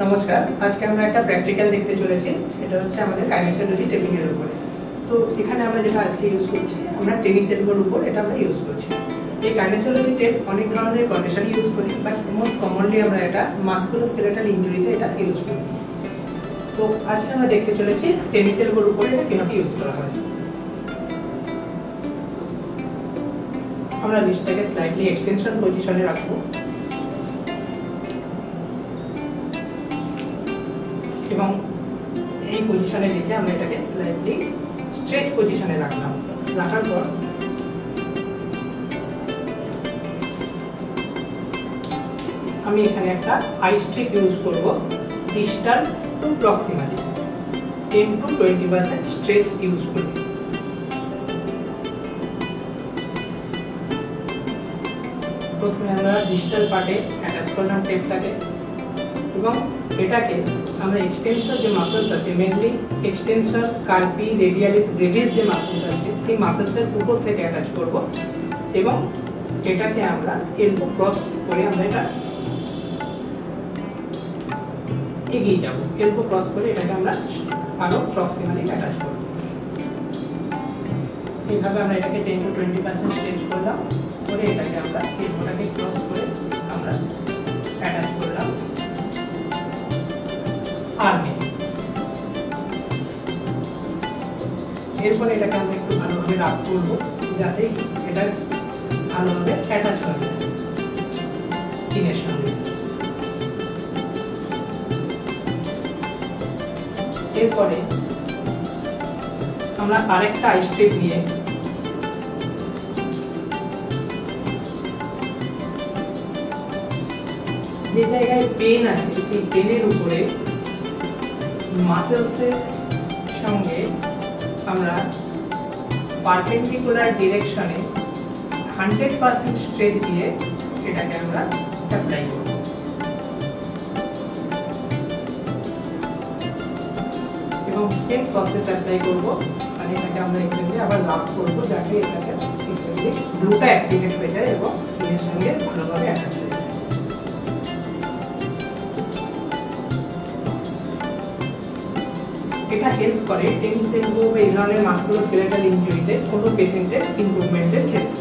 নমস্কার, আজকে আমরা একটা প্র্যাকটিক্যাল দেখতে চলেছি। সেটা হচ্ছে আমাদের কাইনেসিওলজি টেপিং এর উপরে। তো এখানে আমরা যেটা আজকে ইউজ করছি, আমরা টেনিস এলবোর উপর এটা আমরা ইউজ করছি। এই কাইনেসিওলজি টেপ অনেক ধরনের কন্ডিশনে ইউজ করি, বাট মোস্ট কমনলি আমরা এটা মাসকুলোস্কেলেটাল ইনজুরিতে এটা ইউজ করি। তো আজকে আমরা দেখতে চলেছি টেনিস এলবোর উপরে এটা কিভাবে ইউজ করা হয়। আমরা রিস্টটাকে স্লাইটলি এক্সটেনশন পজিশনে রাখবো এবং এই পজিশনে রেখে আমরা এটাকে স্লাইটলি স্ট্রেচ পজিশনে রাখলাম। রাখার পর আমি এখানে একটা আই স্ট্রিপ ইউজ করব distal to proximally 10 to 20% stretch use করি। প্রথমে আমরা ডিস্টাল পার্টে অ্যাটাচ করলাম টেপটাকে এবং এটাকে আমরা এক্সটেনশন যে মাসলস আছে, মেইনলি এক্সটেনশন কার্পি রেডিয়ালিস ব্রেভিস যে মাসলস আছে, সেই মাসলসের উপর থেকে অ্যাটাচ করব এবং এটাকে আমরা এলবো ক্রস করে আমরা এটা এগিয়ে যাব। এলবো ক্রস করে এটাকে আমরা আরো প্রক্সিমালি অ্যাটাচ করব। এইভাবে আমরা এটাকে 10 to 20% স্ট্রেচ করলাম, করে এটাকে আমরা এলবোটাকে ক্রস করে আমরা অ্যাটাচ করলাম আর্মে। এরপরে এটাকে আমরা একটু ভালোভাবে রাব করবো যাতে এটা ভালোভাবে অ্যাটাচ হবে স্কিনের সঙ্গে। এরপরে আমরা আরেকটা আই স্ট্রিপ নিয়ে যে জায়গায় পেন আছে সেই পেনের উপরে মাসেলসের সঙ্গে আমরা পারপেন্ডিকুলার ডিরেকশনে 100% স্ট্রেচ দিয়ে এটাকে আমরা অ্যাপ্লাই করব। এবং সেম প্রসেস অ্যাপ্লাই করব, মানে এটাকে আমরা এখানে আবার লাভ করব যাতে এটাকে ব্লুটা অ্যাক্টিভেট হয়ে যায় এবং স্কিনের সঙ্গে ভালোভাবে অ্যাটাচ হয়ে যায়। এটা হেল্প করে টেনিস এলবো বা এই ধরনের মাসকুলোস্কেলেটাল ইনজুরিতে কোনো পেশেন্টের ইমপ্রুভমেন্টের ক্ষেত্রে।